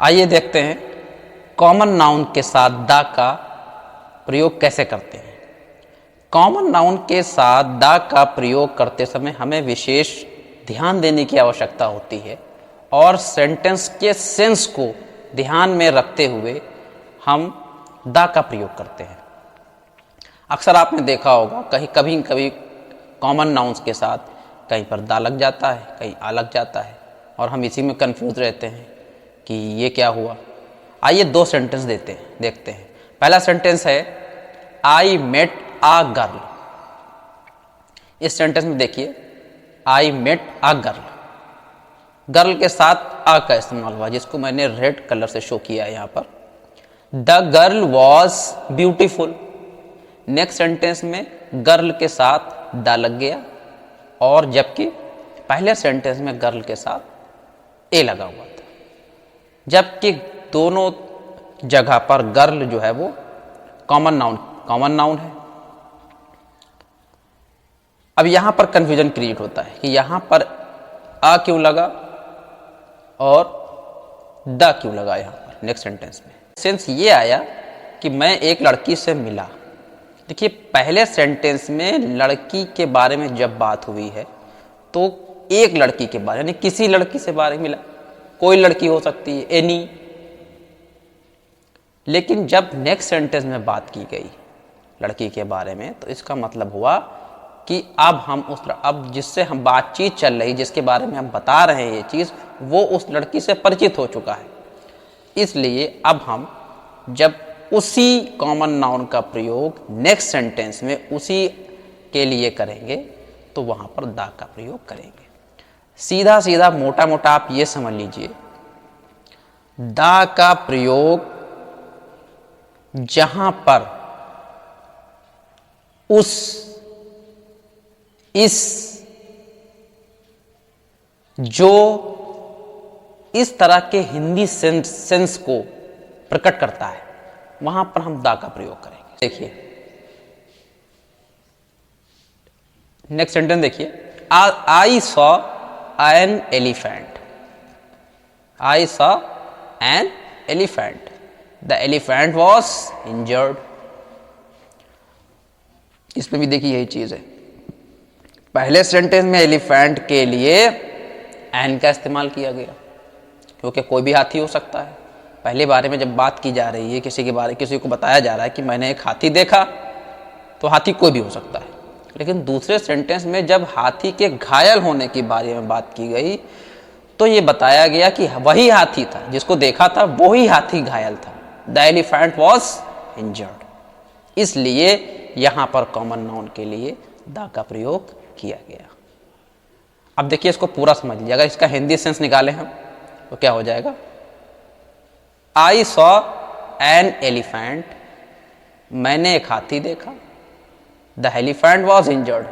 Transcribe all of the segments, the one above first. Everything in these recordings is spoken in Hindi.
आइए देखते हैं कॉमन नाउन के साथ द का प्रयोग कैसे करते हैं। कॉमन नाउन के साथ द का प्रयोग करते समय हमें विशेष ध्यान देने की आवश्यकता होती है और सेंटेंस के सेंस को ध्यान में रखते हुए हम द का प्रयोग करते हैं। अक्सर आपने देखा होगा कभी कभी कॉमन नाउन्स के साथ कहीं पर दा लग जाता है, कहीं आ लग जाता है और हम इसी में कंफ्यूज रहते हैं कि ये क्या हुआ। आइए दो सेंटेंस देखते हैं। पहला सेंटेंस है आई मेट आ गर्ल। इस सेंटेंस में देखिए I met a girl, girl के साथ आ का इस्तेमाल हुआ जिसको मैंने रेड कलर से शो किया है यहाँ पर। The girl was beautiful. Next sentence में गर्ल के साथ द लग गया और जबकि पहले सेंटेंस में गर्ल के साथ ए लगा हुआ था, जबकि दोनों जगह पर गर्ल जो है वो कॉमन नाउन है। अब यहां पर कंफ्यूजन क्रिएट होता है कि यहां पर आ क्यों लगा और द क्यों लगा यहां पर नेक्स्ट सेंटेंस में। सेंस ये आया कि मैं एक लड़की से मिला। देखिए पहले सेंटेंस में लड़की के बारे में जब बात हुई है तो एक लड़की के बारे यानी किसी लड़की से बारे में मिला, कोई लड़की हो सकती है एनी। लेकिन जब नेक्स्ट सेंटेंस में बात की गई लड़की के बारे में तो इसका मतलब हुआ कि अब जिससे हम बातचीत चल रही, जिसके बारे में हम बता रहे हैं ये चीज, वो उस लड़की से परिचित हो चुका है। इसलिए अब हम जब उसी कॉमन नाउन का प्रयोग नेक्स्ट सेंटेंस में उसी के लिए करेंगे तो वहां पर दा का प्रयोग करेंगे। सीधा सीधा मोटा मोटा आप ये समझ लीजिए, दा का प्रयोग जहां पर जो इस तरह के हिंदी सेंस को प्रकट करता है वहां पर हम दा का प्रयोग करेंगे। देखिए नेक्स्ट सेंटेंस देखिए, I saw an elephant. I saw an elephant, the elephant was injured. इसमें भी देखिए यही चीज है, पहले सेंटेंस में एलिफेंट के लिए एन का इस्तेमाल किया गया क्योंकि कोई भी हाथी हो सकता है। पहले बारे में जब बात की जा रही है, किसी को बताया जा रहा है कि मैंने एक हाथी देखा, तो हाथी कोई भी हो सकता है। लेकिन दूसरे सेंटेंस में जब हाथी के घायल होने के बारे में बात की गई तो ये बताया गया कि वही हाथी था जिसको देखा था, वही हाथी घायल था। The elephant was injured. इसलिए यहां पर कॉमन नाउन के लिए द का प्रयोग किया गया। अब देखिए इसको पूरा समझ लीजिए। अगर इसका हिंदी सेंस निकालें हम तो क्या हो जाएगा, आई सॉ एन एलिफेंट, मैंने एक हाथी देखा। द एलिफेंट वॉज इंजर्ड,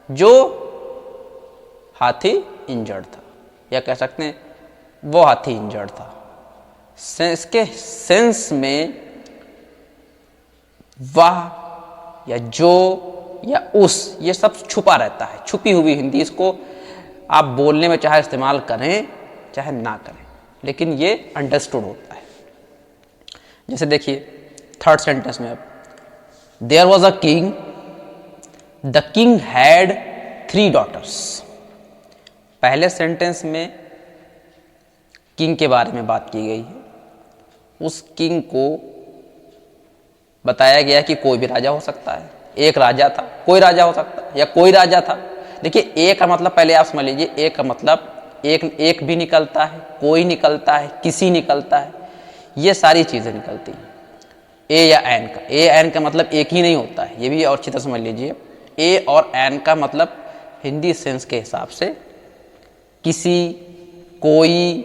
जो हाथी इंजर्ड था, या कह सकते हैं वो हाथी इंजर्ड था। इसके सेंस में वह या जो या उस, ये सब छुपा रहता है, छुपी हुई हिंदी। इसको आप बोलने में चाहे इस्तेमाल करें चाहे ना करें, लेकिन ये अंडरस्टूड होता है। जैसे देखिए थर्ड सेंटेंस में, there was a king, the king had 3 daughters। पहले सेंटेंस में किंग के बारे में बात की गई है। उस किंग को बताया गया कि कोई भी राजा हो सकता है, एक राजा था, कोई राजा हो सकता है या कोई राजा था। देखिए एक का मतलब पहले आप समझ लीजिए, एक का मतलब एक भी निकलता है, कोई निकलता है, किसी निकलता है, ये सारी चीजें निकलती हैं। ए या एन का, ए एन का मतलब एक ही नहीं होता है, ये भी और अच्छी तरह समझ लीजिए। ए और एन का मतलब हिंदी सेंस के हिसाब से किसी, कोई,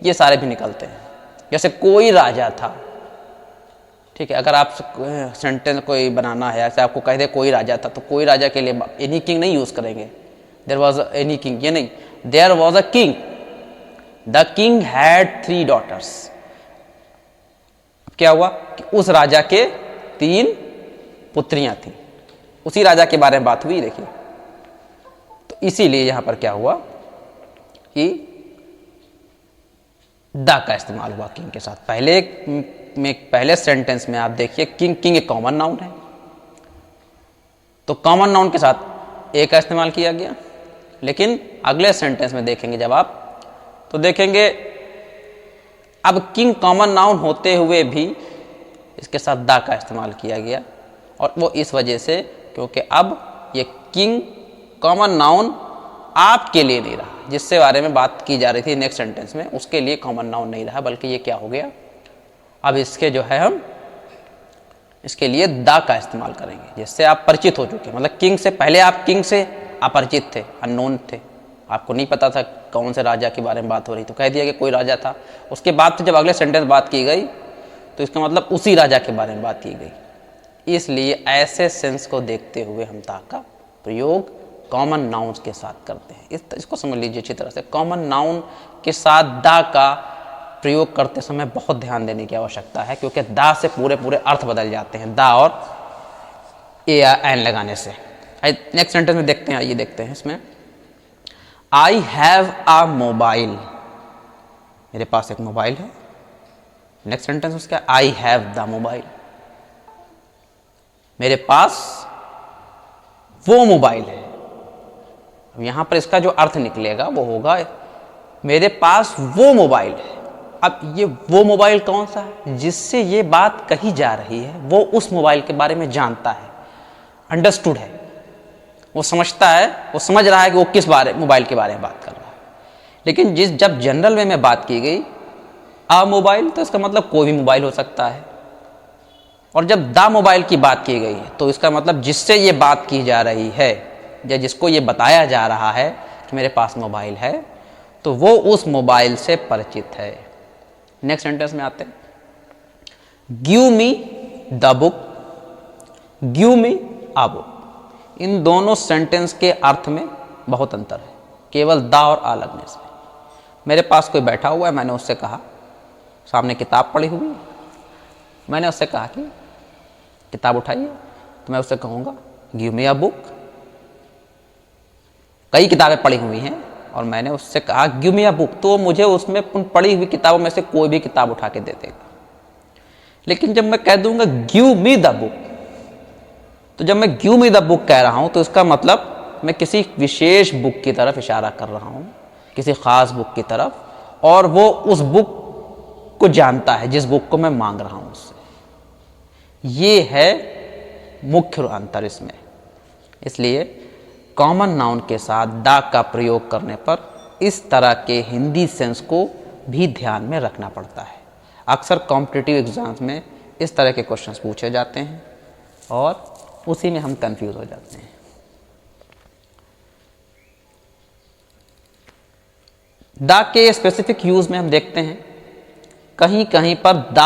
ये सारे भी निकलते हैं। जैसे कोई राजा था, ठीक है, अगर आप सेंटेंस कोई बनाना है, ऐसे आपको कह दे कोई राजा था, तो कोई राजा के लिए एनी किंग नहीं यूज करेंगे, देयर वॉज एनी किंग, ये नहीं, there was a king, the king had 3 daughters। क्या हुआ कि उस राजा के 3 पुत्रियां थी, उसी राजा के बारे में बात हुई। देखिए तो इसीलिए यहां पर क्या हुआ कि द का इस्तेमाल हुआ किंग के साथ। पहले सेंटेंस में आप देखिए किंग एक कॉमन नाउन है, तो कॉमन नाउन के साथ ए का इस्तेमाल किया गया। लेकिन अगले सेंटेंस में देखेंगे जब आप, तो देखेंगे अब किंग कॉमन नाउन होते हुए भी इसके साथ द का इस्तेमाल किया गया, और वो इस वजह से क्योंकि अब ये किंग कॉमन नाउन आपके लिए नहीं रहा, जिससे बारे में बात की जा रही थी नेक्स्ट सेंटेंस में, उसके लिए कॉमन नाउन नहीं रहा, बल्कि ये क्या हो गया, अब इसके जो है हम इसके लिए द का इस्तेमाल करेंगे, जिससे आप परिचित हो चुके। मतलब किंग से पहले आप किंग से अपरिचित थे, अननोन थे, आपको नहीं पता था कौन से राजा के बारे में बात हो रही, तो कह दिया कि कोई राजा था। उसके बाद जब अगले सेंटेंस बात की गई तो इसका मतलब उसी राजा के बारे में बात की गई। इसलिए ऐसे सेंस को देखते हुए हम द का प्रयोग कॉमन नाउन्स के साथ करते हैं। इसको समझ लीजिए अच्छी तरह से। कॉमन नाउन के साथ द का प्रयोग करते समय बहुत ध्यान देने की आवश्यकता है, क्योंकि द से पूरे पूरे अर्थ बदल जाते हैं, द और ए या एन लगाने से। नेक्स्ट सेंटेंस में देखते हैं, आइए देखते हैं इसमें, आई हैव अ मोबाइल, मेरे पास एक मोबाइल है। नेक्स्ट सेंटेंस उसका, आई हैव द मोबाइल, मेरे पास वो मोबाइल है। अब यहां पर इसका जो अर्थ निकलेगा वो होगा मेरे पास वो मोबाइल है। अब ये वो मोबाइल कौन सा है जिससे ये बात कही जा रही है, वो उस मोबाइल के बारे में जानता है, अंडरस्टूड है, वो समझता है, वो समझ रहा है कि वो किस मोबाइल के बारे में बात कर रहा है। लेकिन जब जनरल वे में बात की गई आ मोबाइल, तो इसका मतलब कोई भी मोबाइल हो सकता है, और जब द मोबाइल की बात की गई है तो इसका मतलब जिससे ये बात की जा रही है या जिसको ये बताया जा रहा है कि मेरे पास मोबाइल है, तो वो उस मोबाइल से परिचित है। नेक्स्ट सेंटेंस में आते हैं, give me the book, give me a book. इन दोनों सेंटेंस के अर्थ में बहुत अंतर है, केवल द और आ लगने से। मेरे पास कोई बैठा हुआ है, मैंने उससे कहा, सामने किताब पड़ी हुई, मैंने उससे कहा कि किताब उठाइए, तो मैं उससे कहूँगा गिव मी अ बुक। कई किताबें पड़ी हुई हैं और मैंने उससे कहा गिव मी अ बुक, तो मुझे उसमें उन पढ़ी हुई किताबों में से कोई भी किताब उठा के दे देगा। लेकिन जब मैं कह दूंगा गिव मी द बुक, तो जब मैं गिव मी द बुक कह रहा हूं तो इसका मतलब मैं किसी विशेष बुक की तरफ इशारा कर रहा हूं, किसी खास बुक की तरफ, और वो उस बुक को जानता है जिस बुक को मैं मांग रहा हूं उससे। ये है मुख्य अंतर इसमें। इसलिए कॉमन नाउन के साथ द का प्रयोग करने पर इस तरह के हिंदी सेंस को भी ध्यान में रखना पड़ता है। अक्सर कॉम्पिटिटिव एग्जाम्स में इस तरह के क्वेश्चंस पूछे जाते हैं और उसी में हम कंफ्यूज हो जाते हैं। द के स्पेसिफिक यूज में हम देखते हैं कहीं कहीं पर द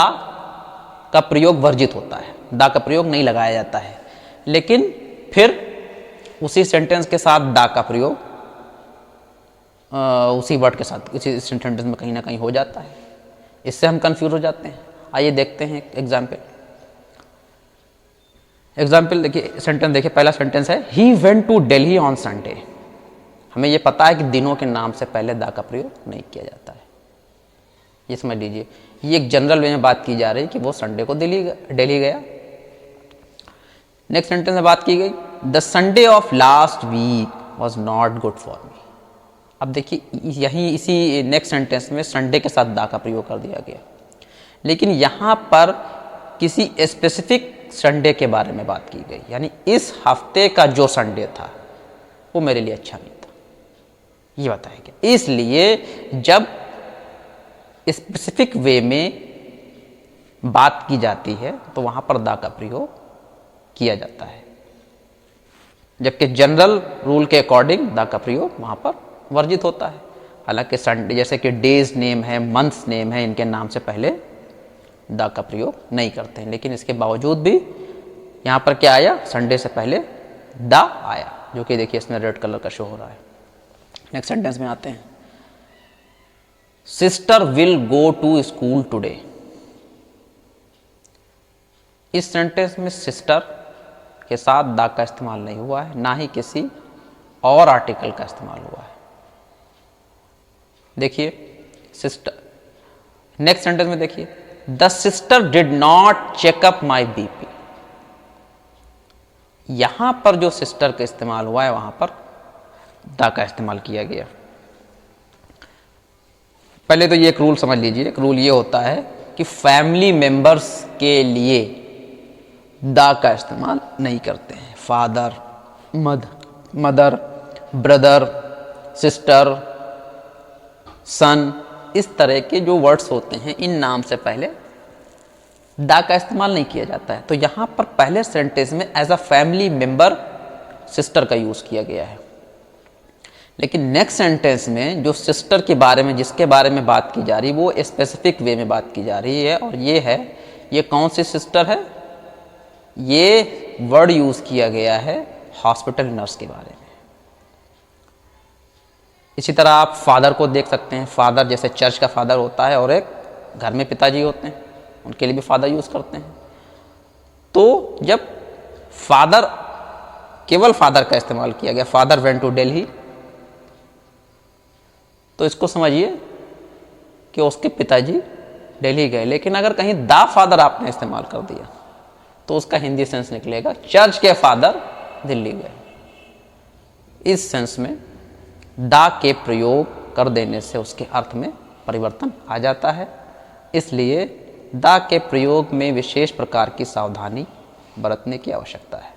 का प्रयोग वर्जित होता है, द का प्रयोग नहीं लगाया जाता है, लेकिन फिर उसी सेंटेंस के साथ द का प्रयोग उसी वर्ड के साथ उसी सेंटेंस में कहीं ना कहीं हो जाता है। इससे हम कंफ्यूज हो जाते हैं। आइए देखते हैं एग्जाम्पल देखिए, सेंटेंस देखिए, पहला सेंटेंस है he went to Delhi on Sunday. हमें यह पता है कि दिनों के नाम से पहले द का प्रयोग नहीं किया जाता है, ये समझ लीजिए। ये एक जनरल वे में बात की जा रही है कि वो संडे को दिल्ली गया। नेक्स्ट सेंटेंस में बात की गई the Sunday of last week was not good for me. अब देखिए यही इसी नेक्स्ट सेंटेंस में संडे के साथ द का प्रयोग कर दिया गया, लेकिन यहां पर किसी स्पेसिफिक संडे के बारे में बात की गई, यानी इस हफ्ते का जो संडे था वो मेरे लिए अच्छा नहीं था, ये बताया गया। इसलिए जब स्पेसिफिक वे में बात की जाती है तो वहां पर द का प्रयोग किया जाता है, जबकि जनरल रूल के अकॉर्डिंग द का प्रयोग वहां पर वर्जित होता है। हालांकि संडे जैसे कि डेज नेम है, मंथ्स नेम है, इनके नाम से पहले द का प्रयोग नहीं करते हैं, लेकिन इसके बावजूद भी यहां पर क्या आया, संडे से पहले द आया, जो कि देखिए इसमें रेड कलर का शो हो रहा है। नेक्स्ट सेंटेंस में आते हैं, sister will go to school today. इस सेंटेंस में सिस्टर के साथ द का इस्तेमाल नहीं हुआ है, ना ही किसी और आर्टिकल का इस्तेमाल हुआ है। देखिए सिस्टर, नेक्स्ट सेंटेंस में देखिए, the sister did not checkup my BP. यहां पर जो सिस्टर का इस्तेमाल हुआ है वहां पर द का इस्तेमाल किया गया। पहले तो ये एक रूल समझ लीजिए, एक रूल ये होता है कि फैमिली मेंबर्स के लिए द का इस्तेमाल नहीं करते हैं। फादर, मदर, ब्रदर, सिस्टर, सन, इस तरह के जो वर्ड्स होते हैं इन नाम से पहले द का इस्तेमाल नहीं किया जाता है। तो यहां पर पहले सेंटेंस में as a family member sister का यूज किया गया है, लेकिन नेक्स्ट सेंटेंस में जो सिस्टर के बारे में, जिसके बारे में बात की जा रही है, वो स्पेसिफिक वे में बात की जा रही है। और ये है, ये कौन सी सिस्टर है? ये वर्ड यूज किया गया है हॉस्पिटल नर्स के बारे में। इसी तरह आप फादर को देख सकते हैं। फादर जैसे चर्च का फादर होता है और एक घर में पिताजी होते हैं, उनके लिए भी फादर यूज करते हैं। तो जब फादर, केवल फादर का इस्तेमाल किया गया, फादर वेंट टू दिल्ली, तो इसको समझिए कि उसके पिताजी दिल्ली गए। लेकिन अगर कहीं द फादर आपने इस्तेमाल कर दिया तो उसका हिंदी सेंस निकलेगा चर्च के फादर दिल्ली गए। इस सेंस में द के प्रयोग कर देने से उसके अर्थ में परिवर्तन आ जाता है। इसलिए द के प्रयोग में विशेष प्रकार की सावधानी बरतने की आवश्यकता है।